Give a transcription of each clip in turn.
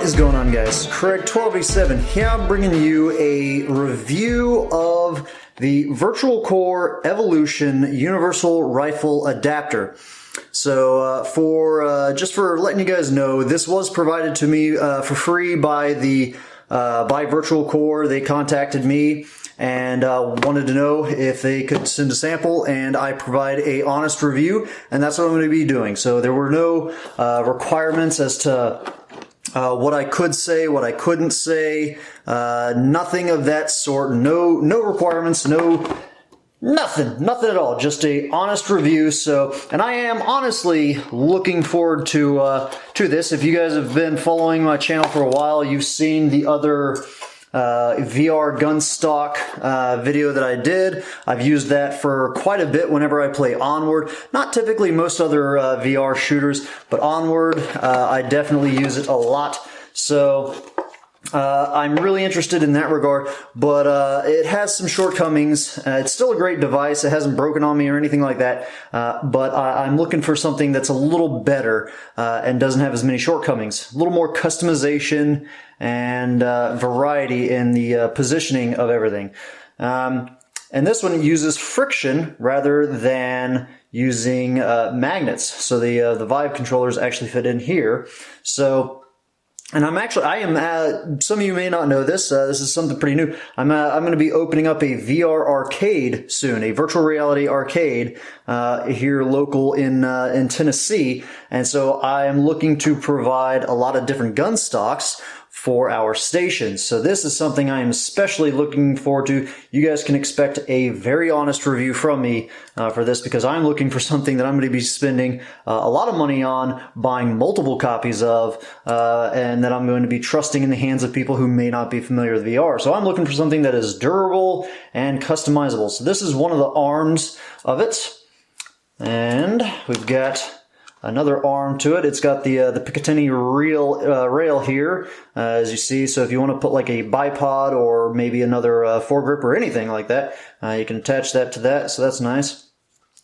is going on, guys? Craig1287 here, bringing you a review of the Virtual Core Evolution Universal Rifle Adapter. So just for letting you guys know, this was provided to me for free by by Virtual Core. They contacted me and wanted to know if they could send a sample, and I provide a honest review, and that's what I'm going to be doing. So there were no requirements as to what I could say, what I couldn't say, nothing of that sort. No requirements, nothing at all. Just a honest review. So, and I am honestly looking forward to this. If you guys have been following my channel for a while, you've seen the other VR gun stock video that I did. I've used that for quite a bit whenever I play Onward. Not typically most other VR shooters, but Onward, I definitely use it a lot. So I'm really interested in that regard, but it has some shortcomings. It's still a great device. It hasn't broken on me or anything like that, but I'm looking for something that's a little better and doesn't have as many shortcomings. A little more customization and variety in the positioning of everything. And this one uses friction rather than using magnets. So the Vive controllers actually fit in here. So, and I am, some of you may not know this, this is something pretty new. I'm going to be opening up a VR arcade soon, a virtual reality arcade, here local in Tennessee. And so I am looking to provide a lot of different gun stocks for our stations. So this is something I am especially looking forward to. You guys can expect a very honest review from me for this, because I'm looking for something that I'm going to be spending a lot of money on, buying multiple copies of, and that I'm going to be trusting in the hands of people who may not be familiar with VR. So I'm looking for something that is durable and customizable. So this is one of the arms of it. And we've got another arm to it. It's got the Picatinny rail here, as you see. So if you want to put like a bipod or maybe another foregrip or anything like that, you can attach that to that. So that's nice.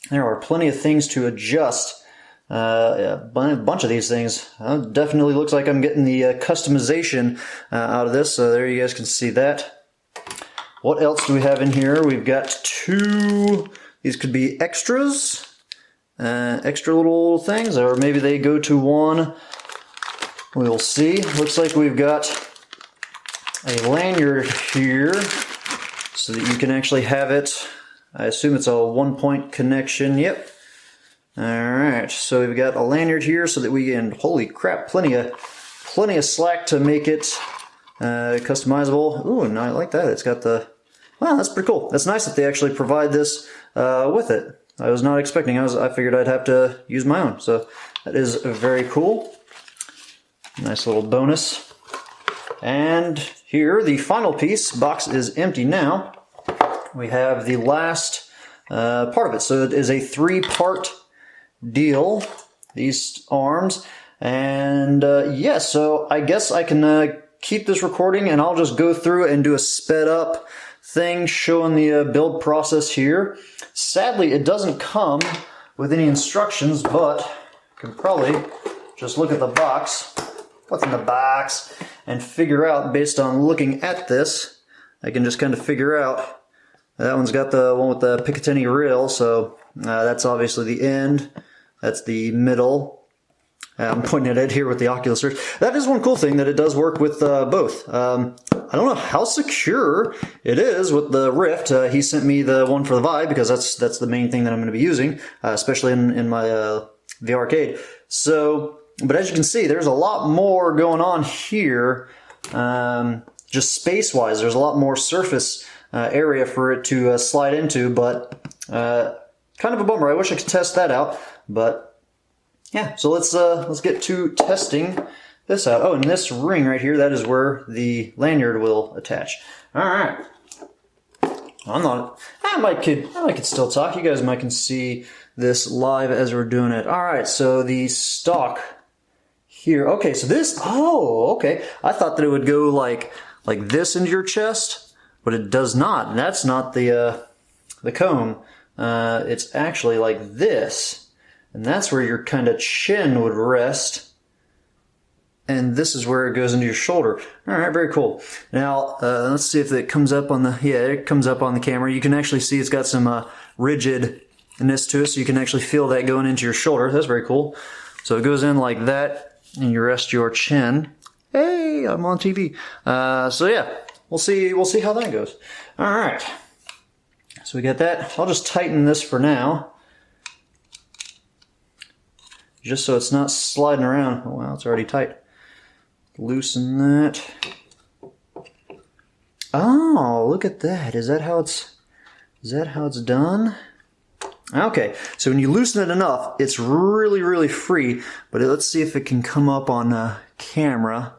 There are plenty of things to adjust. A bunch of these things. Definitely looks like I'm getting the customization out of this. So there you guys can see that. What else do we have in here? We've got two. These could be extras. Extra little things, or maybe they go to one. We'll see. Looks like we've got a lanyard here so that you can actually have it. I assume it's a 1-point connection. Yep. Alright, so we've got a lanyard here so that we can, holy crap, plenty of slack to make it customizable. Ooh, and I like that. It's got the, wow, that's pretty cool. That's nice that they actually provide this with it. I was not expecting. I figured I'd have to use my own. So that is very cool. Nice little bonus. And here, the final piece. Box is empty now. We have the last part of it. So it is a 3-part deal. These arms. And yeah, so I guess I can keep this recording, and I'll just go through and do a sped up thing showing the build process here. Sadly, it doesn't come with any instructions, but you can probably just look at the box, what's in the box, and figure out, based on looking at this, I can just kind of figure out. That one's got the one with the Picatinny rail, so that's obviously the end. That's the middle. I'm pointing at it here with the Oculus Rift. That is one cool thing, that it does work with both. I don't know how secure it is with the Rift. He sent me the one for the Vive because that's the main thing that I'm going to be using, especially in my VR arcade. So, but as you can see, there's a lot more going on here, just space-wise. There's a lot more surface area for it to slide into, but kind of a bummer. I wish I could test that out, but yeah, so let's get to testing this out. Oh, and this ring right here, that is where the lanyard will attach. All right. I might could still talk. You guys might can see this live as we're doing it. All right, so the stock here. Okay, so this, oh, okay. I thought that it would go like this into your chest, but it does not. And that's not the comb. It's actually like this. And that's where your kind of chin would rest. and this is where it goes into your shoulder. All right, very cool. Now, let's see if it comes up on the, yeah, it comes up on the camera. You can actually see it's got some rigidness to it, so you can actually feel that going into your shoulder. That's very cool. So it goes in like that, and you rest your chin. Hey, I'm on TV. So yeah, we'll see how that goes. All right. So we got that. I'll just tighten this for now, just so it's not sliding around. Oh wow, it's already tight. Loosen that. Oh, look at that. Is that how it's done? Okay, so when you loosen it enough, it's really, really free. But let's see if it can come up on camera.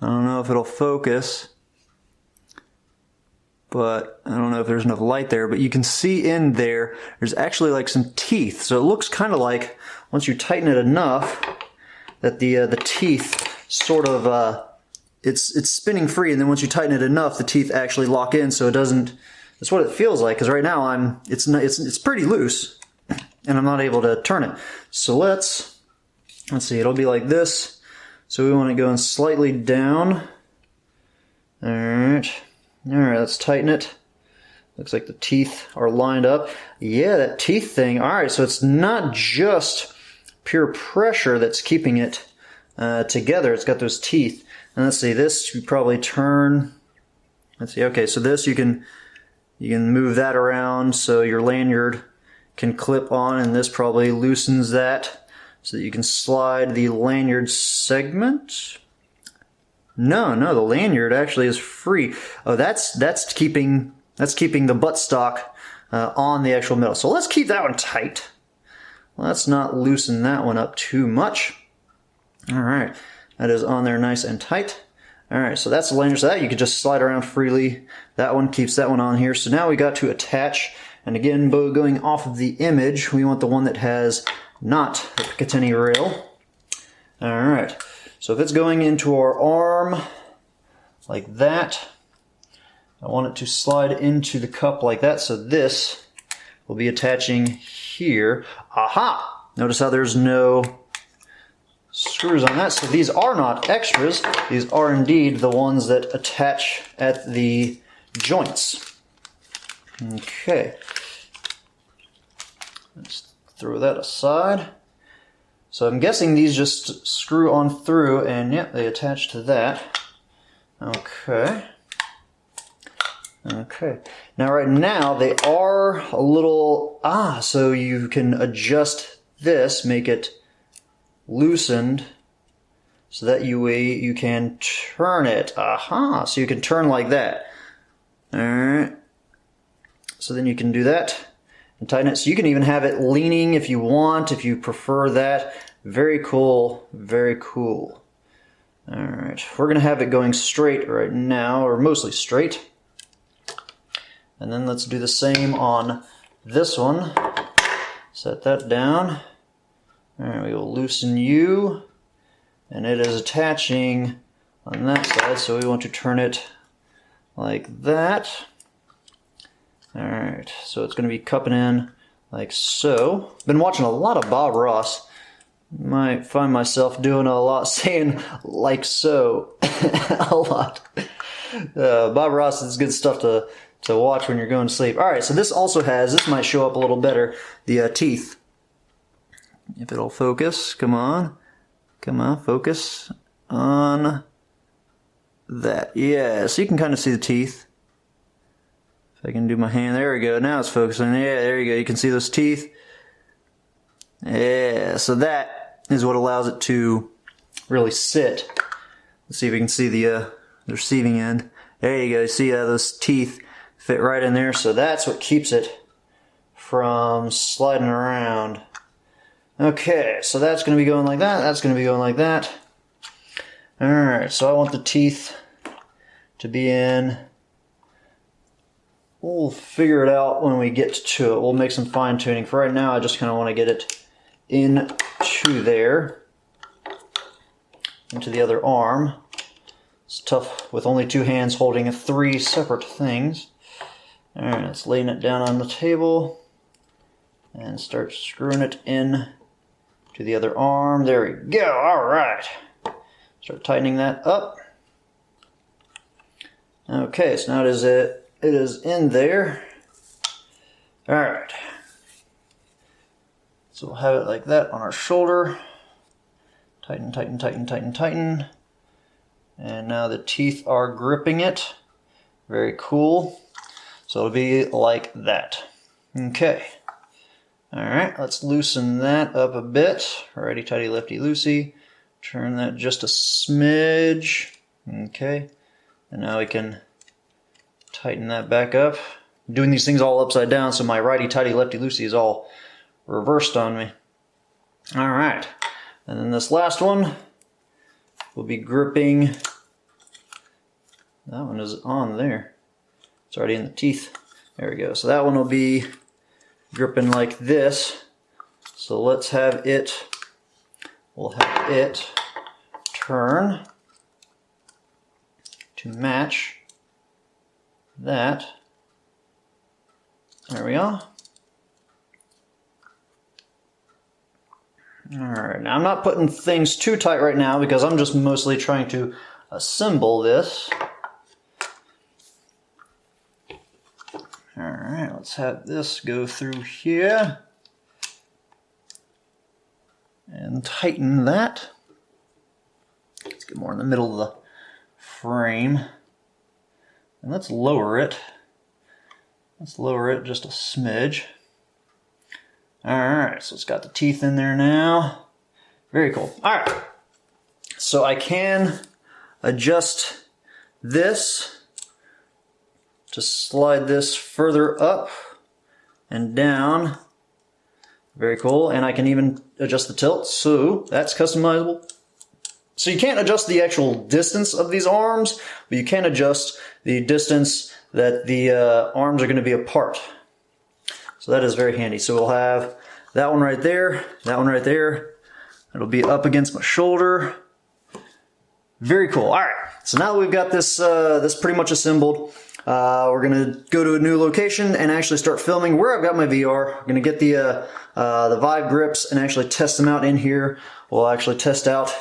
I don't know if it'll focus, but I don't know if there's enough light there. But you can see in there's actually like some teeth. So it looks kind of like, once you tighten it enough, that the teeth sort of, it's spinning free, and then once you tighten it enough, the teeth actually lock in, so it doesn't. That's what it feels like. Because right now it's pretty loose, and I'm not able to turn it. So let's see. It'll be like this. So we want to go in slightly down. All right. Let's tighten it. Looks like the teeth are lined up. Yeah, that teeth thing. All right. So it's not just pure pressure that's keeping it together. It's got those teeth. And let's see, this you probably turn. Let's see. Okay, so this you can move that around so your lanyard can clip on, and this probably loosens that so that you can slide the lanyard segment. No, the lanyard actually is free. Oh, that's keeping the buttstock on the actual metal. So let's keep that one tight. Let's not loosen that one up too much. All right, that is on there nice and tight. All right, so that's the lanyard. So that you can just slide around freely. That one keeps that one on here. So now we got to attach. And again, going off of the image, we want the one that has not the Picatinny rail. All right, so if it's going into our arm like that, I want it to slide into the cup like that. So this will be attaching here. Aha! Notice how there's no screws on that. So these are not extras. These are indeed the ones that attach at the joints. Okay. Let's throw that aside. So I'm guessing these just screw on through, and yep, they attach to that. Okay. Okay. Now right now they are a little, so you can adjust this, make it loosened, so that you can turn it. Aha! So you can turn like that. Alright. So then you can do that and tighten it. So you can even have it leaning if you want, if you prefer that. Very cool. Very cool. Alright. We're going to have it going straight right now, or mostly straight. And then let's do the same on this one. Set that down. Alright, we will loosen you. And it is attaching on that side, so we want to turn it like that. Alright, so it's going to be cupping in like so. Been watching a lot of Bob Ross. Might find myself doing a lot, saying like so a lot. Bob Ross is good stuff to watch when you're going to sleep. Alright, so this also has, this might show up a little better, the teeth. If it'll focus, come on, focus on that. Yeah, so you can kind of see the teeth. If I can do my hand, there we go, now it's focusing. Yeah, there you go, you can see those teeth. Yeah, so that is what allows it to really sit. Let's see if we can see the receiving end. There you go, you see those teeth fit right in there, so that's what keeps it from sliding around. Okay, so that's going to be going like that, that's going to be going like that. Alright, so I want the teeth to be in. We'll figure it out when we get to it. We'll make some fine tuning. For right now, I just kind of want to get it into there, into the other arm. It's tough with only two hands holding three separate things. Alright, let's lay it down on the table and start screwing it in to the other arm. There we go. Alright. Start tightening that up. Okay, so now it is in there. All right. So we'll have it like that on our shoulder. Tighten, tighten, tighten, tighten, tighten. And now the teeth are gripping it. Very cool. So it'll be like that. Okay. All right, let's loosen that up a bit. Righty, tighty, lefty, loosey. Turn that just a smidge. Okay. And now we can tighten that back up. I'm doing these things all upside down, so my righty, tighty, lefty, loosey is all reversed on me. All right. And then this last one will be gripping. That one is on there. It's already in the teeth. There we go. So that one will be gripping like this. So let's have it, we'll have it turn to match that. There we are. Alright, now I'm not putting things too tight right now because I'm just mostly trying to assemble this. Alright, let's have this go through here and tighten that. Let's get more in the middle of the frame. And let's lower it. Let's lower it just a smidge. Alright, so it's got the teeth in there now. Very cool. Alright, so I can adjust this to slide this further up and down. Very cool. And I can even adjust the tilt, so that's customizable. So you can't adjust the actual distance of these arms, but you can adjust the distance that the arms are going to be apart. So that is very handy. So we'll have that one right there, that one right there. It'll be up against my shoulder. Very cool. All right. So now that we've got this this pretty much assembled, we're gonna go to a new location and actually start filming where I've got my VR. I'm gonna get the Vive grips and actually test them out in here. We'll actually test out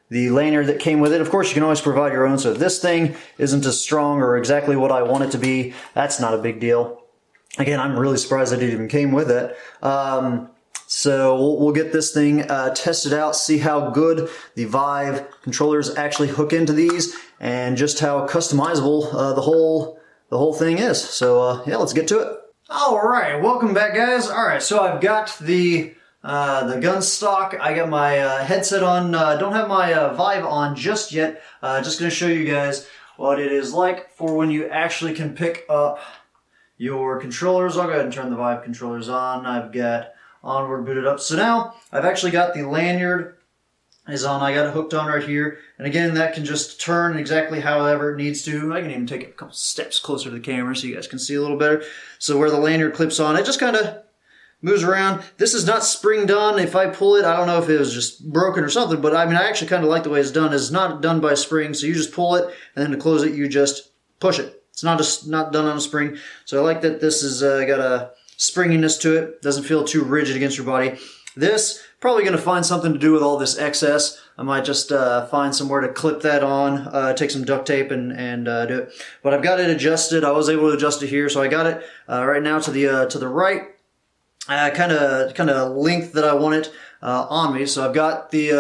the lanyard that came with it. Of course, you can always provide your own. So if this thing isn't as strong or exactly what I want it to be, that's not a big deal. Again, I'm really surprised that it even came with it. So we'll get this thing tested out, see how good the Vive controllers actually hook into these, and just how customizable the whole thing is. So yeah, let's get to it. All right, welcome back, guys. All right, so I've got the gun stock. I got my headset on. Don't have my Vive on just yet. Just going to show you guys what it is like for when you actually can pick up your controllers. I'll go ahead and turn the Vive controllers on. I've got Onward booted up. So now I've actually got the lanyard is on. I got it hooked on right here. And again, that can just turn exactly however it needs to. I can even take it a couple steps closer to the camera so you guys can see a little better. So where the lanyard clips on, it just kind of moves around. This is not spring done. If I pull it, I don't know if it was just broken or something, but I mean, I actually kind of like the way it's done. It's not done by spring, so you just pull it, and then to close it, you just push it. It's not done on a spring. So I like that this has got a springiness to it. Doesn't feel too rigid against your body. This, probably going to find something to do with all this excess. I might just find somewhere to clip that on, take some duct tape and do it. But I've got it adjusted. I was able to adjust it here, so I got it right now to the right. Kind of length that I want it on me. So I've got the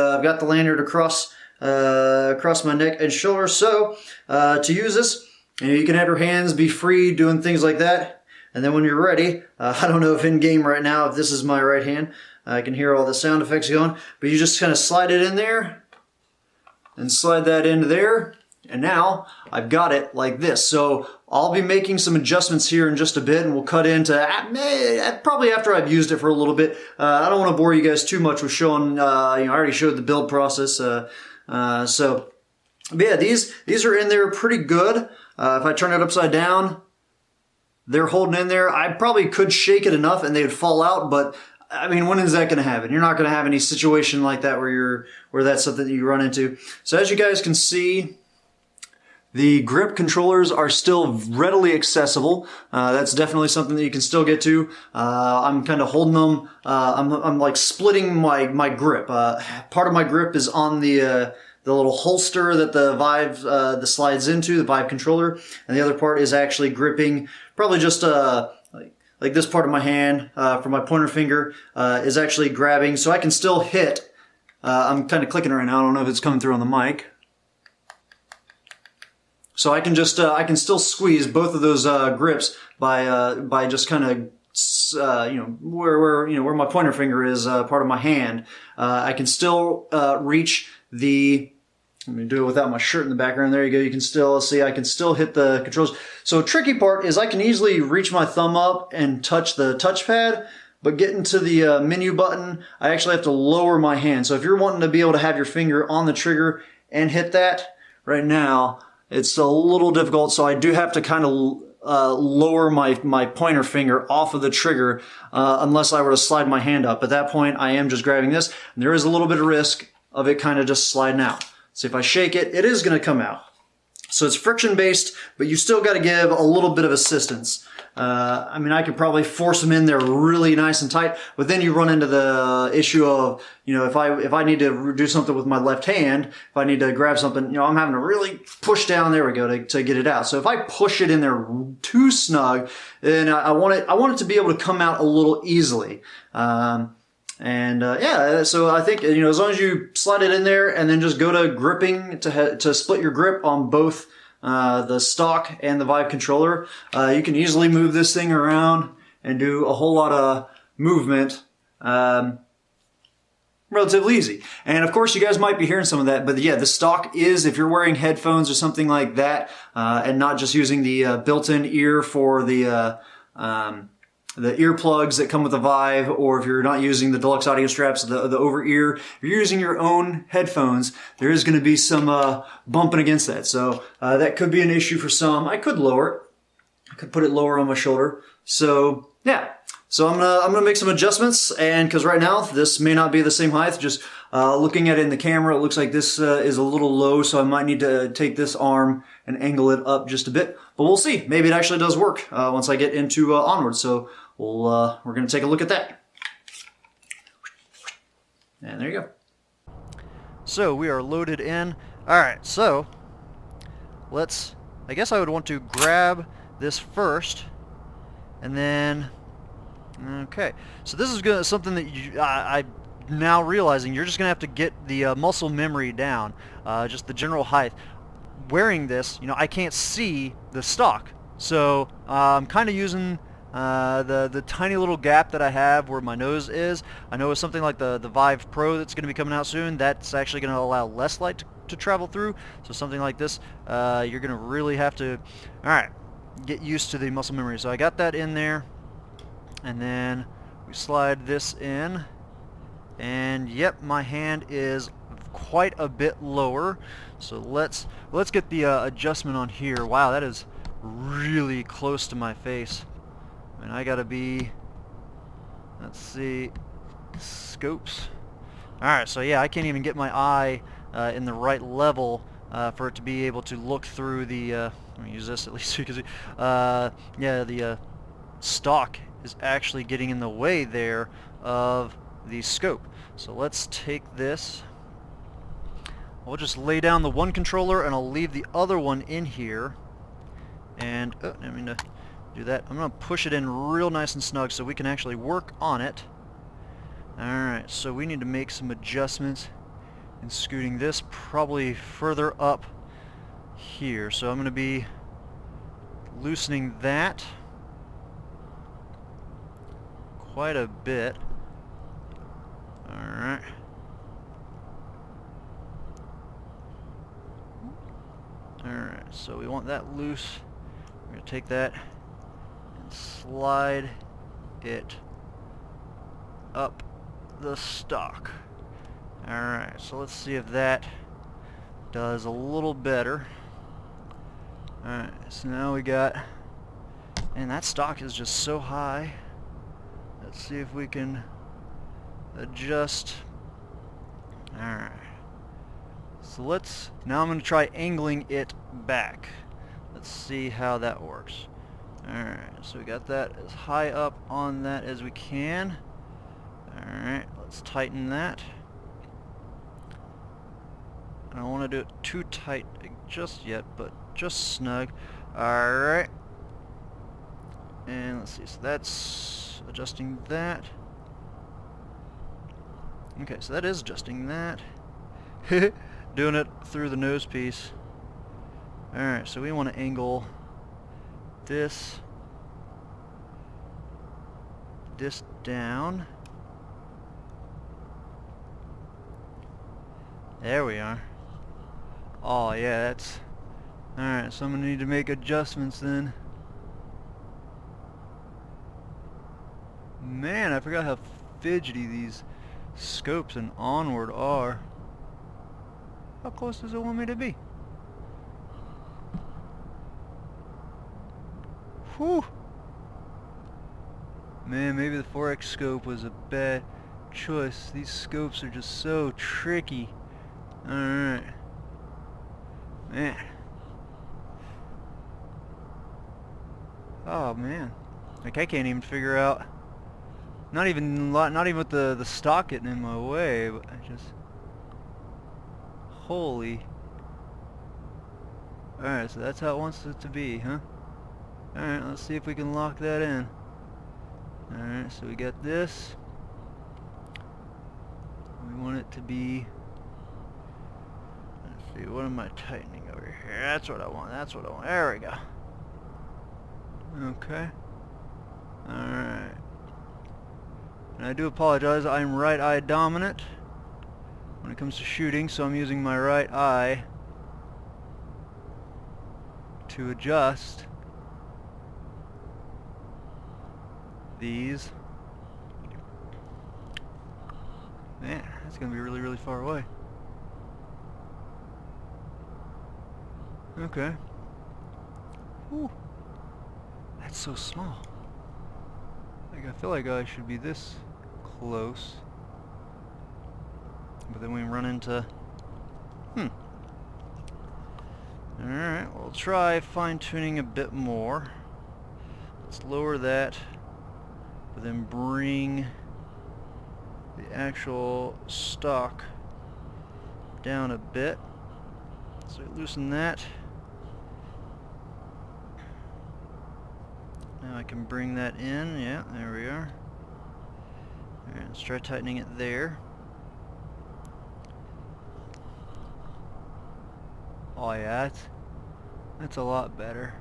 lanyard across my neck and shoulder. So to use this, you can have your hands be free doing things like that. And then when you're ready, I don't know if in game right now if this is my right hand, I can hear all the sound effects going. But you just kind of slide it in there and slide that into there. And now I've got it like this. So I'll be making some adjustments here in just a bit, and we'll cut into probably after I've used it for a little bit. I don't want to bore you guys too much with showing. I already showed the build process. So yeah, these are in there pretty good. If I turn it upside down, they're holding in there. I probably could shake it enough and they would fall out, but I mean, when is that going to happen? You're not going to have any situation like that where that's something that you run into. So as you guys can see, the grip controllers are still readily accessible. That's definitely something that you can still get to. I'm kind of holding them. I'm like splitting my grip. Part of my grip is on the little holster that the Vive the slides into, the Vive controller, and the other part is actually gripping probably just like this part of my hand for my pointer finger is actually grabbing, so I can still hit. I'm kind of clicking right now. I don't know if it's coming through on the mic. So I can just I can still squeeze both of those grips by just kind of where my pointer finger is part of my hand. I can still reach the. Let me do it without my shirt in the background. There you go. You can still see I can still hit the controls. So tricky part is I can easily reach my thumb up and touch the touchpad, but getting to the menu button, I actually have to lower my hand. So if you're wanting to be able to have your finger on the trigger and hit that, right now it's a little difficult. So I do have to kind of lower my pointer finger off of the trigger unless I were to slide my hand up. At that point, I am just grabbing this, and there is a little bit of risk of it kind of just sliding out. So if I shake it, it is going to come out. So it's friction based, but you still got to give a little bit of assistance. I mean, I could probably force them in there really nice and tight, but then you run into the issue of, if I need to do something with my left hand, if I need to grab something, I'm having to really push down, there we go, to get it out. So if I push it in there too snug, then I want it to be able to come out a little easily. Yeah, so I think, as long as you slide it in there and then just go to gripping to split your grip on both the stock and the Vive controller, you can easily move this thing around and do a whole lot of movement relatively easy. And of course, you guys might be hearing some of that, but yeah, the stock is, if you're wearing headphones or something like that, and not just using the built-in ear for the earplugs that come with the Vive, or if you're not using the deluxe audio straps, the over ear, if you're using your own headphones, there is going to be some bumping against that. So that could be an issue for some. I could lower it. I could put it lower on my shoulder. So yeah. So I'm gonna make some adjustments, and because right now this may not be the same height. Just looking at it in the camera, it looks like this is a little low, so I might need to take this arm and angle it up just a bit. But we'll see. Maybe it actually does work once I get into Onward. So we're gonna take a look at that. And there you go. So we are loaded in. All right. So I guess I would want to grab this first, and then. Okay, so this is something that I'm now realizing you're just going to have to get the muscle memory down, just the general height. Wearing this, I can't see the stock, so I'm kind of using the tiny little gap that I have where my nose is. I know with something like the Vive Pro that's going to be coming out soon, that's actually going to allow less light to travel through, so something like this, you're going to really have to, alright, get used to the muscle memory. So I got that in there. And then we slide this in, and yep, my hand is quite a bit lower. So let's get the adjustment on here. Wow, that is really close to my face. I mean, I gotta be, let's see, scopes. Alright, so yeah, I can't even get my eye in the right level for it to be able to look through the, let me use this at least so you can see, yeah, the stock is actually getting in the way there of the scope. So let's take this. We'll just lay down the one controller, and I'll leave the other one in here. And I didn't mean to do that. I'm going to push it in real nice and snug so we can actually work on it. Alright, so we need to make some adjustments in scooting this probably further up here. So I'm going to be loosening that quite a bit. Alright. Alright, so we want that loose. We're going to take that and slide it up the stock. Alright, so let's see if that does a little better. Alright, so now we got, and that stock is just so high. Let's see if we can adjust. Alright. So now I'm going to try angling it back. Let's see how that works. Alright, so we got that as high up on that as we can. Alright, let's tighten that. I don't want to do it too tight just yet, but just snug. Alright. And let's see, so that's adjusting that. Okay, so that is adjusting that. Doing it through the nose piece. Alright, so we want to angle this down. There we are. Oh yeah, that's... Alright, so I'm going to need to make adjustments then. Man, I forgot how fidgety these scopes in Onward are. How close does it want me to be? Whew! Man, maybe the 4X scope was a bad choice. These scopes are just so tricky. Alright. Man. Oh man. Like I can't even figure out. Not even with the stock getting in my way, but I just... Holy. Alright, so that's how it wants it to be, huh? Alright, let's see if we can lock that in. Alright, so we got this. We want it to be... Let's see, what am I tightening over here? That's what I want, that's what I want. There we go. Okay. Alright. And I do apologize, I'm right eye dominant when it comes to shooting, so I'm using my right eye to adjust these. Man, that's gonna be really, really far away. Okay. Whew. That's so small. Like, I feel like I should be this close. But then we run into... Alright, we'll try fine-tuning a bit more. Let's lower that, but then bring the actual stock down a bit. So loosen that. Now I can bring that in. Yeah, there we are. Alright, let's try tightening it there. Oh yeah, that's a lot better.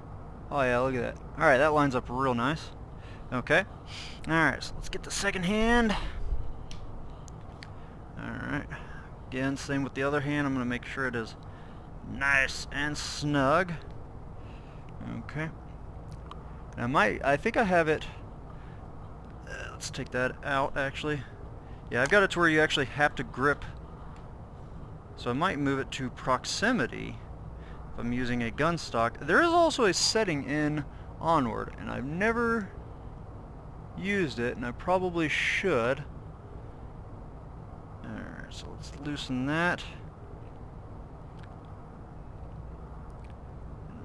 Oh yeah, look at that. Alright, that lines up real nice. Okay. Alright, so let's get the second hand. Alright. Again, same with the other hand. I'm going to make sure it is nice and snug. Okay. Now I think I have it... let's take that out, actually. Yeah, I've got it to where you actually have to grip. So I might move it to proximity if I'm using a gun stock. There is also a setting in Onward, and I've never used it, and I probably should. Alright, so let's loosen that.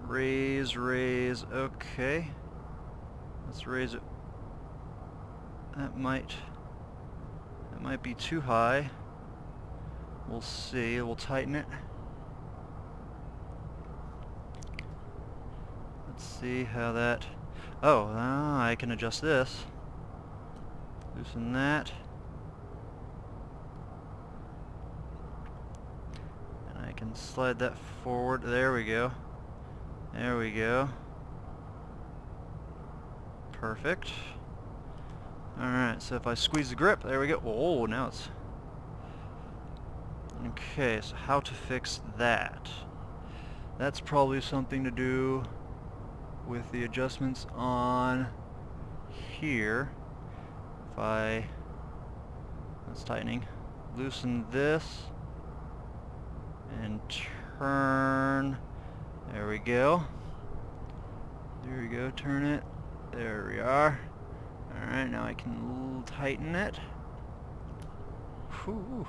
Raise, okay. Let's raise it. That might be too high. We'll see. We'll tighten it. Let's see how that... Oh, I can adjust this. Loosen that. And I can slide that forward. There we go. There we go. Perfect. Alright, so if I squeeze the grip, there we go. Oh, now it's... Okay, so how to fix that? That's probably something to do with the adjustments on here. If I... That's tightening. Loosen this and turn. There we go. There we go, turn it. There we are. Alright, now I can tighten it. Whew.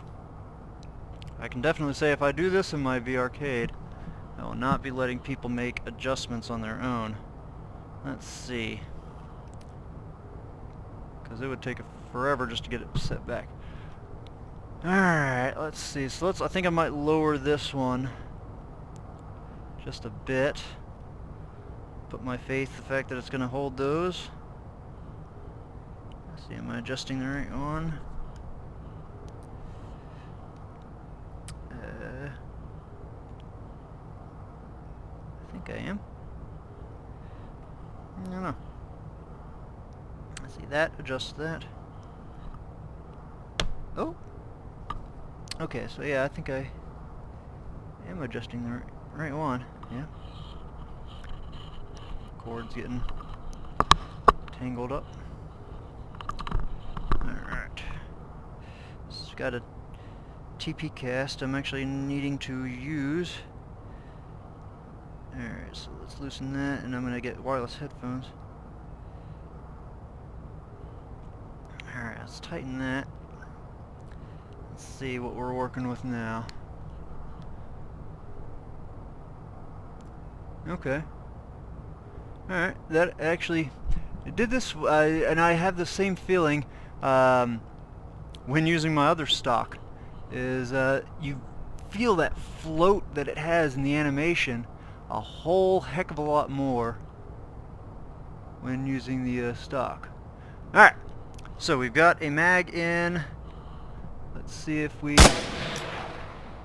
I can definitely say if I do this in my VRcade, I will not be letting people make adjustments on their own. Let's see. Because it would take forever just to get it set back. Alright, let's see. So I think I might lower this one just a bit. Put my faith in the fact that it's going to hold those. Let's see, am I adjusting the right one? I think I am. I don't know. Let's see that, adjust that. Oh! Okay, so yeah, I think I am adjusting the right one. Yeah. Cord's getting tangled up. Alright. This has got a TP cast I'm actually needing to use. Alright, so let's loosen that, and I'm going to get wireless headphones. Alright, let's tighten that. Let's see what we're working with now. Okay. Alright, that actually... it did this, and I have the same feeling when using my other stock. Is you feel that float that it has in the animation a whole heck of a lot more when using the stock. Alright, so we've got a mag in. Let's see if we...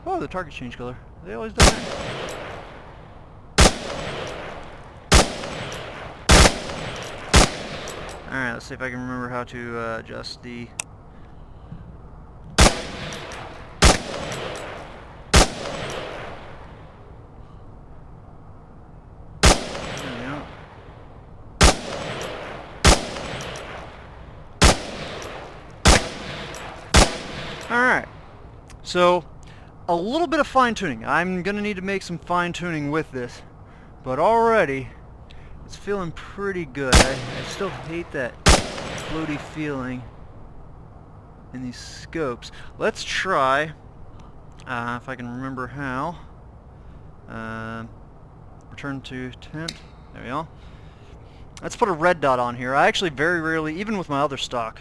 oh, the target changed color. They always do that. Alright, let's see if I can remember how to adjust the... Alright, so a little bit of fine-tuning. I'm going to need to make some fine-tuning with this, but already it's feeling pretty good. I still hate that floaty feeling in these scopes. Let's try, if I can remember how, return to tent. There we go. Let's put a red dot on here. I actually very rarely, even with my other stock.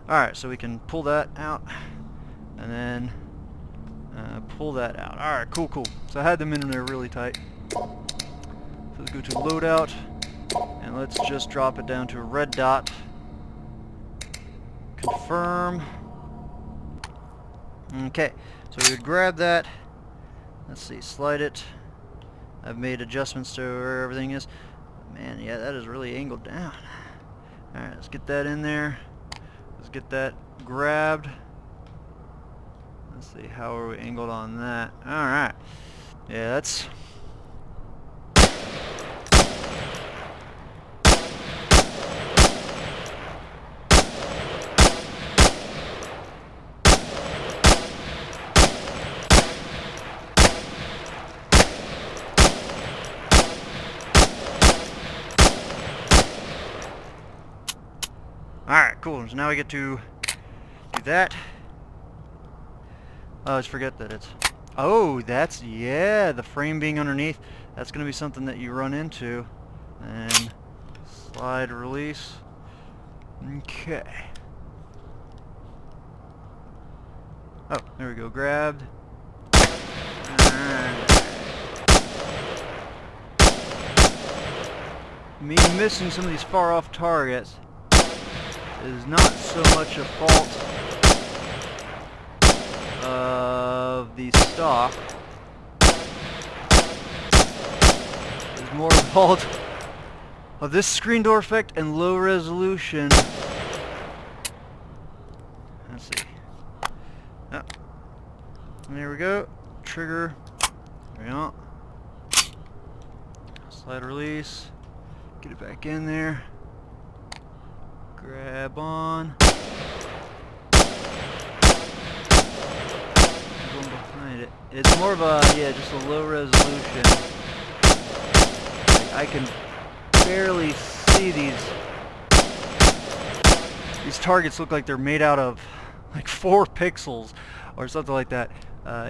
Alright, so we can pull that out. And then pull that out. Alright, cool, cool. So I had them in there really tight. So let's go to loadout, and let's just drop it down to a red dot. Confirm. Okay, so we would grab that. Let's see, slide it. I've made adjustments to where everything is. Man, yeah, that is really angled down. Alright, let's get that in there. Let's get that grabbed. Let's see, how are we angled on that? Alright. Yeah, that's... Alright, cool. So now we get to do that. I always forget that it's... oh, that's... yeah, the frame being underneath. That's going to be something that you run into. And slide, release. Okay. Oh, there we go. Grabbed. Alright. Me missing some of these far off targets is not so much a fault of the stock. It's more a fault of this screen door effect and low resolution. Let's see. Oh. And there we go. Trigger. There we go. Slide release. Get it back in there. Grab on. Going behind it. It's more of a, yeah, just a low resolution. Like I can barely see these targets. Look like they're made out of like 4 pixels or something like that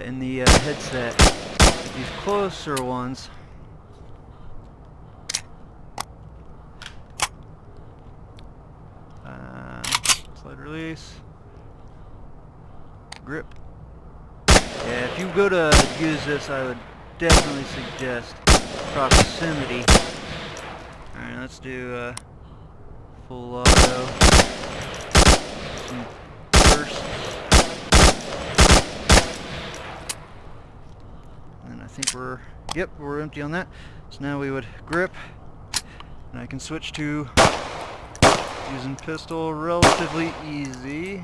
in the headset. These closer ones. Slide release. grip. Yeah, if you go to use this, I would definitely suggest proximity. Alright, let's do full auto. Some bursts. And I think we're empty on that. So now we would grip, and I can switch to using pistol, relatively easy.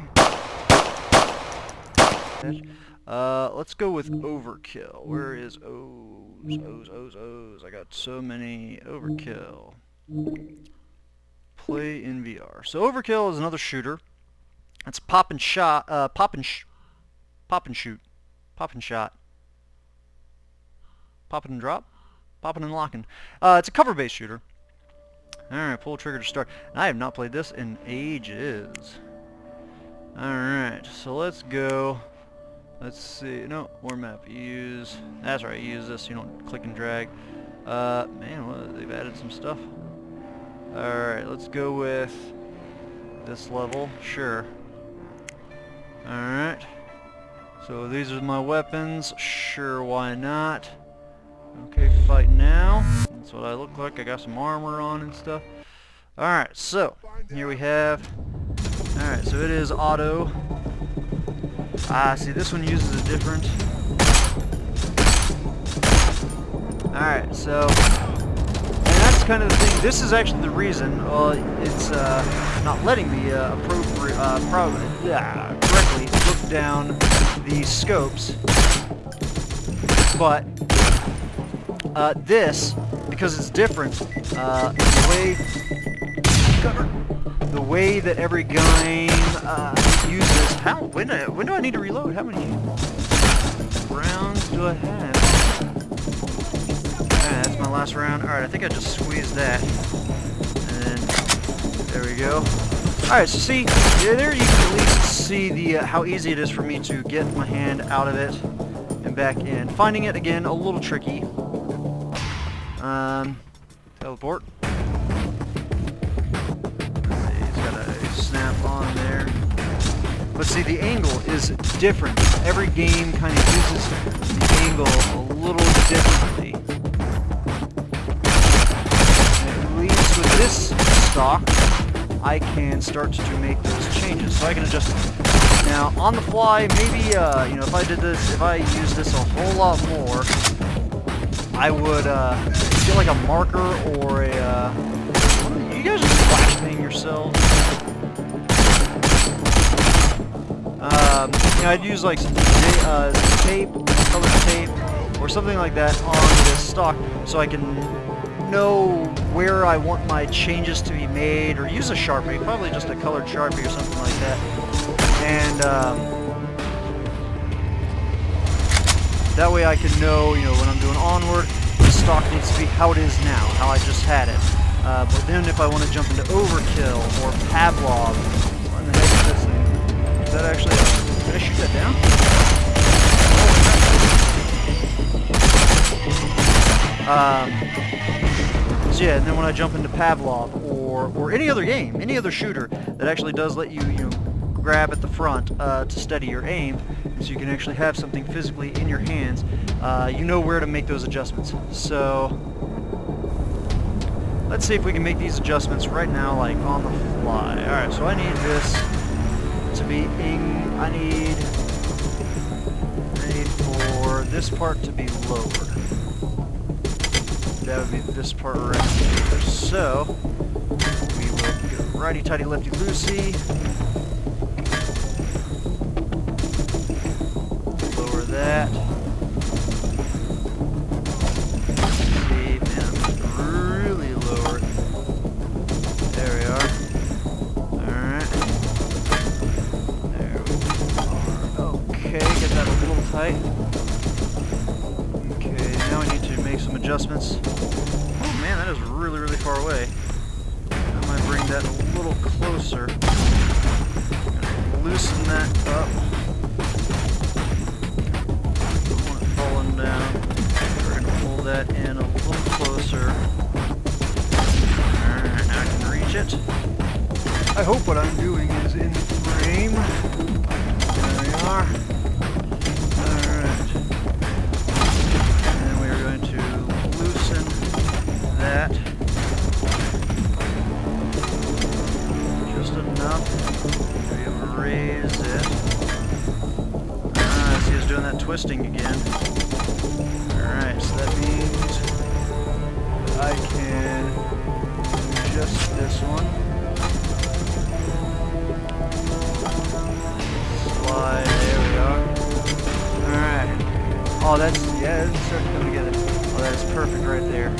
Let's go with Overkill. Where is O's? I got so many. Overkill. Play in VR. So Overkill is another shooter. It's pop and shot. Pop and shoot. Pop and shot. Popping and drop. Popping and locking. It's a cover-based shooter. Alright, pull trigger to start. And I have not played this in ages. Alright, so let's go. Let's see. No, more map. Use. That's right, use this. You don't click and drag. Man, what, they've added some stuff. Alright, let's go with this level. Sure. Alright. So these are my weapons. Sure, why not? Okay, fight now. That's what I look like. I got some armor on and stuff. Alright, so here we have. Alright, so it is auto. See, this one uses a different. Alright, so. And that's kind of the thing. This is actually the reason it's not letting me correctly look down the scopes. But this, because it's different, the way that every game uses. When do I need to reload? How many rounds do I have? Alright, that's my last round. Alright, I think I just squeezed that. And there we go. Alright, so see, there you can at least see the how easy it is for me to get my hand out of it and back in. Finding it, again, a little tricky. Teleport. He's got a snap on there. But see, the angle is different. Every game kind of uses the angle a little differently. At least with this stock, I can start to make those changes. So I can adjust it. Now, on the fly, maybe, you know, if I use this a whole lot more, I would get like a marker or a. You guys just flash bang yourselves. You know, I'd use like some tape, colored tape, or something like that on this stock, so I can know where I want my changes to be made, or use a Sharpie, probably just a colored Sharpie or something like that, and that way I can know, you know, when I'm doing Onward, the stock needs to be how it is now, how I just had it. But then if I want to jump into Overkill or Pavlov, what the heck is this thing? Is that actually did I shoot that down? So yeah, and then when I jump into Pavlov or any other game, any other shooter that actually does let you, you know, grab at the front to steady your aim, so you can actually have something physically in your hands, you know where to make those adjustments. So let's see if we can make these adjustments right now, like on the fly. Alright, so I need this to be I need for this part to be lowered. That would be this part right here. So we will go righty tighty lefty loosey. Lower that. See, man, really lowered. There we are. Alright. There we are. Okay, get that a little tight. Okay, now we need to make some adjustments. Oh man, that is really, really far away. I might bring that a little closer. Loosen that up. Don't want it falling down. We're going to pull that in a little closer. Alright, now I can reach it. I hope what I'm doing is in frame. There we are. enough. Maybe able to raise it. See, it's doing that twisting again. Alright, so that means I can adjust this one. Slide, there we are. Alright. Oh, that's, yeah, it's starting to come together. Oh, that's perfect right there.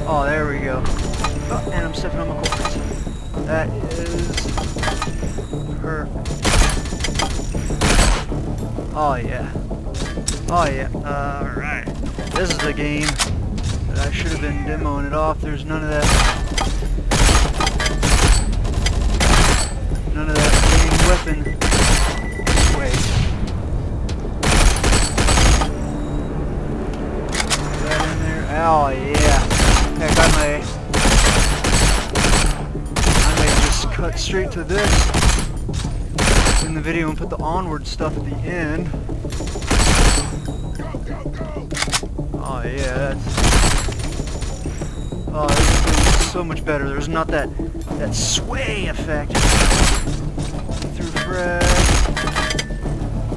Oh, there we go. Oh, and I'm stepping on my cords. That is perfect. Oh, yeah. Oh, yeah. Alright. This is the game that I should have been demoing it off. There's none of that. None of that main weapon. Wait. Put that in there. Oh, yeah. Heck, I may just cut straight to this in the video and put the Onward stuff at the end. Oh yeah, this feels so much better. There's not that sway effect. Through frag.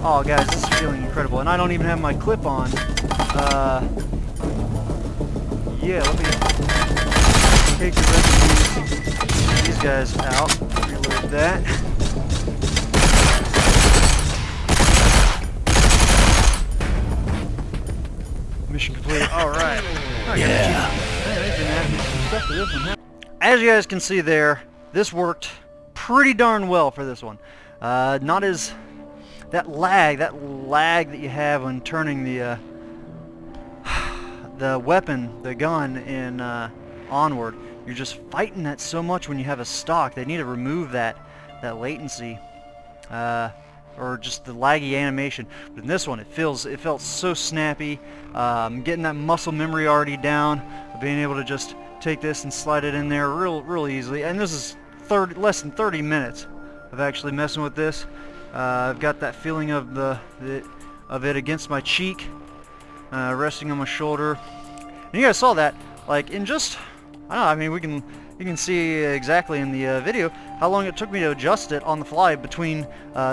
Oh guys, this is feeling incredible, and I don't even have my clip on. Yeah, let me take the rest of these guys out. Reload that. Mission complete. Alright. Yeah. As you guys can see there, this worked pretty darn well for this one. Not as... That lag that you have when turning the weapon, the gun in Onward, you're just fighting that so much when you have a stock. They need to remove that latency, or just the laggy animation. But in this one, it felt so snappy. Getting that muscle memory already down, being able to just take this and slide it in there real easily. And this is less than 30 minutes of actually messing with this. I've got that feeling of it against my cheek. Resting on my shoulder. And you guys saw that, like, in just, I don't know, I mean, you can see exactly in the video how long it took me to adjust it on the fly between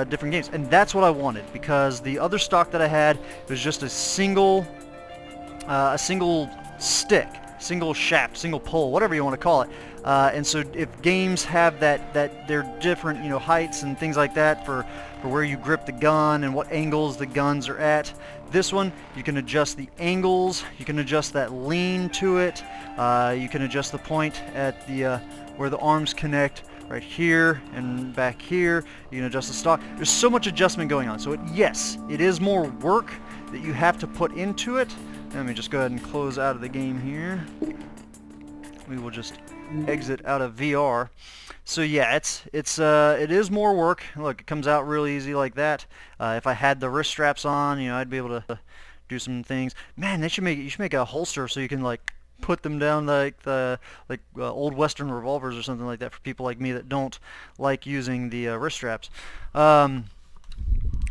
different games. And that's what I wanted, because the other stock that I had was just a single stick, single shaft, single pull, whatever you want to call it. And so if games have that they're different, you know, heights and things like that for where you grip the gun and what angles the guns are at. This one, you can adjust the angles, you can adjust that lean to it, you can adjust the point at the where the arms connect right here and back here. You can adjust the stock. There's so much adjustment going on. So yes, it is more work that you have to put into it. Let me just go ahead and close out of the game here. We will just exit out of VR. So yeah, it is more work. Look, it comes out real easy like that. If I had the wrist straps on, you know, I'd be able to do some things. Man, you should make a holster so you can like put them down like old Western revolvers or something like that for people like me that don't like using the wrist straps. I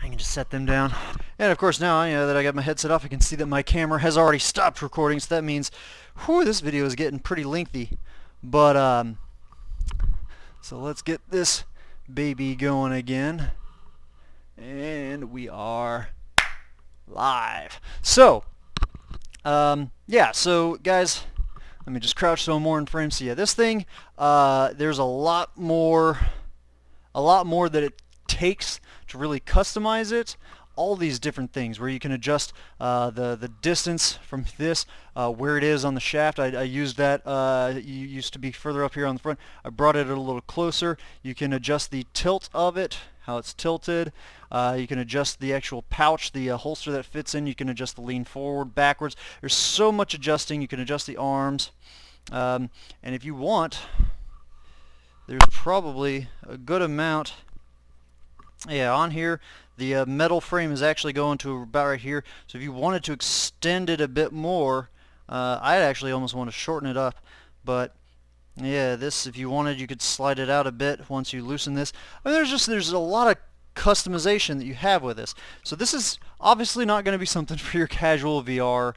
can just set them down. And of course now, you know, that I got my headset off, I can see that my camera has already stopped recording, so that means, whew, this video is getting pretty lengthy. But, so let's get this baby going again. And we are live. So, yeah, so guys, let me just crouch so I'm more in frame. So yeah, this thing, there's a lot more that it takes to really customize it. All these different things where you can adjust the distance from this, where it is on the shaft. I used that. You used to be further up here on the front. I brought it a little closer. You can adjust the tilt of it, how it's tilted. You can adjust the actual pouch, the holster that fits in. You can adjust the lean forward, backwards. There's so much adjusting. You can adjust the arms. And if you want, there's probably a good amount. Yeah, on here, the metal frame is actually going to about right here. So if you wanted to extend it a bit more, I'd actually almost want to shorten it up. But yeah, this, if you wanted, you could slide it out a bit once you loosen this. I mean, there's a lot of customization that you have with this. So this is obviously not going to be something for your casual VR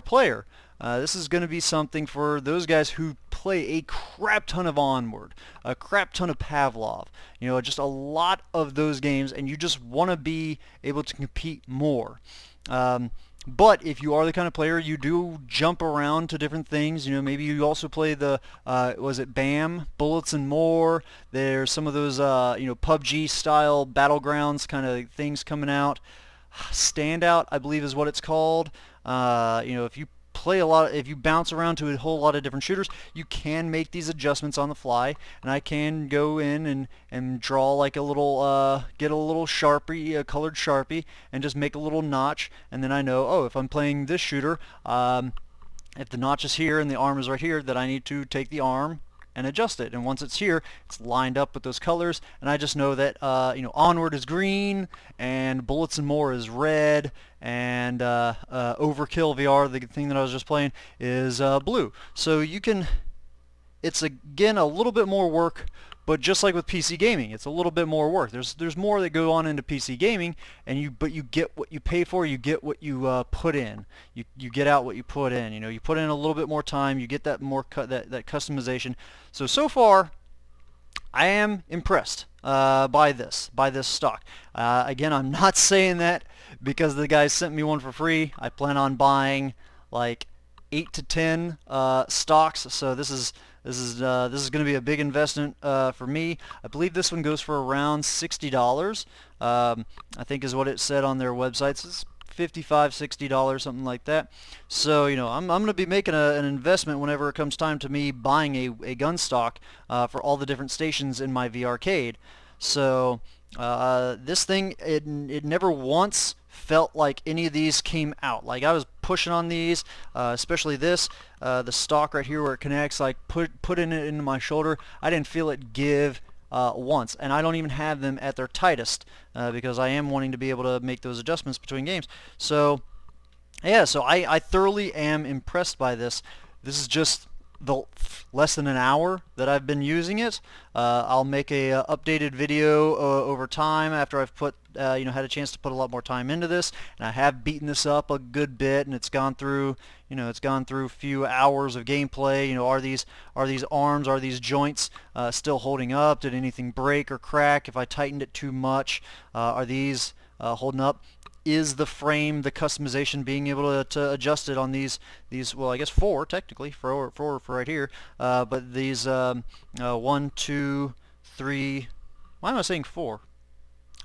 player. This is going to be something for those guys who play a crap ton of Onward, a crap ton of Pavlov, just a lot of those games, and you just want to be able to compete more. But if you are the kind of player, you do jump around to different things. Maybe you also play the, was it BAM? Bullets and More. There's some of those, PUBG style battlegrounds kind of things coming out. Standout, I believe, is what it's called. If you play a lot, if you bounce around to a whole lot of different shooters, you can make these adjustments on the fly, and I can go in and draw like a little, get a little Sharpie, a colored Sharpie, and just make a little notch, and then I know, oh, if I'm playing this shooter, if the notch is here and the arm is right here, that I need to take the arm and adjust it, and once it's here, it's lined up with those colors, and I just know that Onward is green, and Bullets and More is red, and Overkill VR, the thing that I was just playing, is blue. So you can, it's again a little bit more work, but just like with PC gaming, it's a little bit more work. There's more that go on into PC gaming, but you get what you pay for. You get what you put in. You get out what you put in. You put in a little bit more time. You get that more that customization. So far, I am impressed by this stock. Again, I'm not saying that because the guys sent me one for free. I plan on buying like 8 to 10 stocks. So this is going to be a big investment for me. I believe this one goes for around $60. I think is what it said on their websites. It's $55, $60, something like that. So I'm going to be making an investment whenever it comes time to me buying a gun stock for all the different stations in my VRcade. So this thing, it never once felt like any of these came out. Like I was pushing on these, especially this, the stock right here where it connects, like putting it into my shoulder. I didn't feel it give once, and I don't even have them at their tightest because I am wanting to be able to make those adjustments between games. So yeah, so I thoroughly am impressed by this. This is just the less than an hour that I've been using it. I'll make a updated video over time after I've put had a chance to put a lot more time into this, and I have beaten this up a good bit, and it's gone through a few hours of gameplay. Are these arms, are these joints still holding up? Did anything break or crack if I tightened it too much? Are these holding up? Is the frame, the customization, being able to adjust it on these well, I guess 4 technically, for right here, but these 1, 2, 3, why am I saying 4?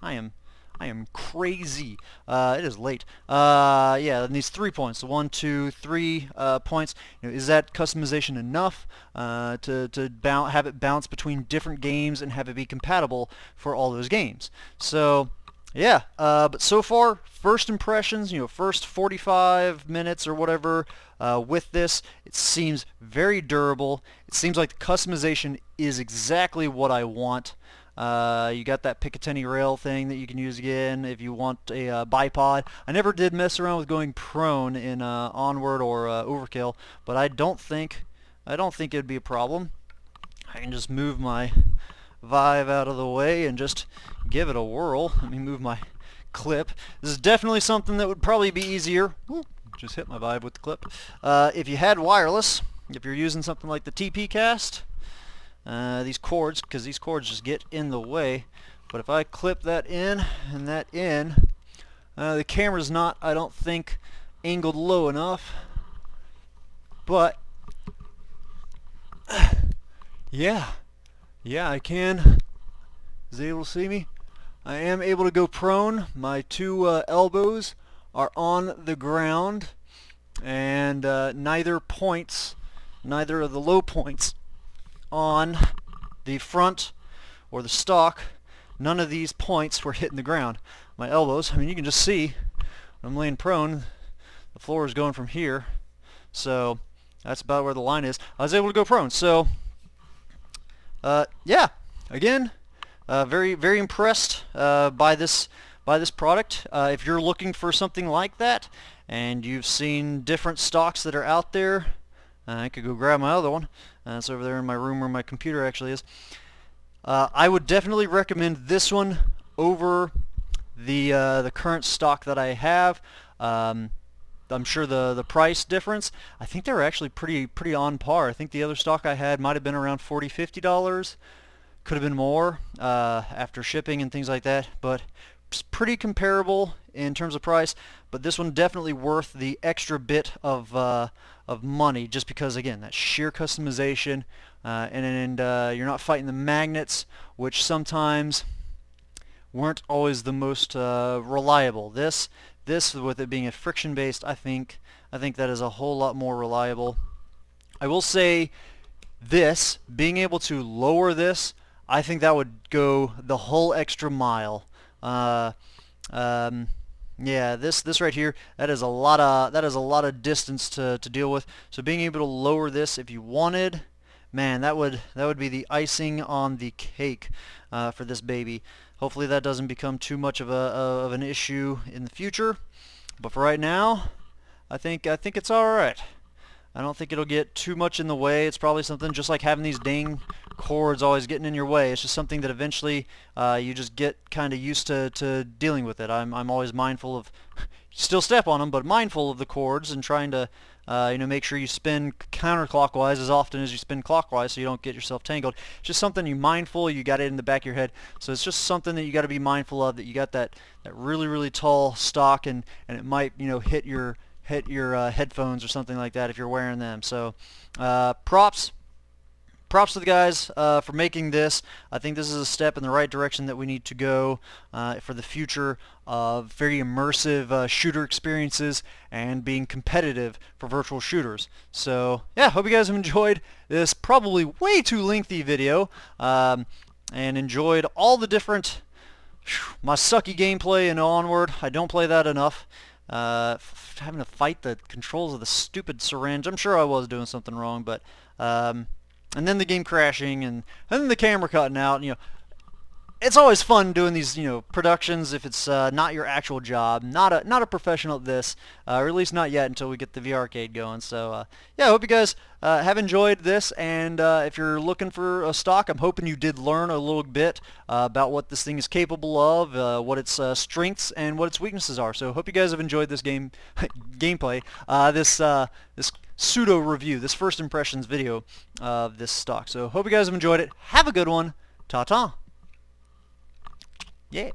I am crazy. It is late. Yeah, and these 3 points, the 1, 2, 3 points. Is that customization enough to have it bounce between different games and have it be compatible for all those games? So yeah, but so far, first impressions, first 45 minutes or whatever with this, it seems very durable. It seems like the customization is exactly what I want. You got that Picatinny rail thing that you can use again if you want a bipod. I never did mess around with going prone in Onward or Overkill, but I don't think it'd be a problem. I can just move my Vive out of the way and just give it a whirl. Let me move my clip. This is definitely something that would probably be easier. Ooh, just hit my Vive with the clip. If you had wireless, if you're using something like the TP Cast, these cords, because these cords just get in the way. But if I clip that in and that in, the camera's not, I don't think, angled low enough. But yeah, I can. Is he able to see me? I am able to go prone. My 2 elbows are on the ground, and neither of the low points on the front or the stock, none of these points were hitting the ground. My elbows, I mean, you can just see when I'm laying prone, the floor is going from here, so that's about where the line is. I was able to go prone. So yeah, again, very, very impressed by this product. If you're looking for something like that, and you've seen different stocks that are out there, I could go grab my other one. It's over there in my room where my computer actually is. I would definitely recommend this one over the current stock that I have. I'm sure the price difference, I think they were actually pretty on par. I think the other stock I had might have been around $40-50. Could have been more after shipping and things like that, but it's pretty comparable in terms of price. But this one definitely worth the extra bit of money, just because, again, that sheer customization, and you're not fighting the magnets, which sometimes weren't always the most reliable. This with it being a friction based, I think that is a whole lot more reliable. I will say this, being able to lower this, I think that would go the whole extra mile. Yeah, this right here, that is a lot of distance to deal with. So being able to lower this if you wanted, man, that would be the icing on the cake for this baby. Hopefully that doesn't become too much of an issue in the future. But for right now, I think it's all right. I don't think it'll get too much in the way. It's probably something just like having these dang cords always getting in your way. It's just something that eventually you just get kind of used to dealing with it. I'm always mindful of, still step on them, but mindful of the cords and trying to make sure you spin counterclockwise as often as you spin clockwise so you don't get yourself tangled. It's just something you mindful, you got it in the back of your head. So it's just something that you got to be mindful of, that you got that really tall stock, and it might hit your headphones or something like that if you're wearing them. So props to the guys for making this. I think this is a step in the right direction that we need to go for the future of very immersive shooter experiences and being competitive for virtual shooters. So yeah, hope you guys have enjoyed this probably way too lengthy video, and enjoyed all the different my sucky gameplay in Onward. I don't play that enough. Having to fight the controls of the stupid syringe. I'm sure I was doing something wrong, but and then the game crashing, and then the camera cutting out. It's always fun doing these productions if it's not your actual job, not a professional at this, or at least not yet until we get the VR arcade going. So yeah, I hope you guys have enjoyed this, and if you're looking for a stock, I'm hoping you did learn a little bit about what this thing is capable of, what its strengths and what its weaknesses are. So hope you guys have enjoyed this gameplay, this pseudo review, this first impressions video of this stock. So hope you guys have enjoyed it. Have a good one. Ta-ta. Yeah.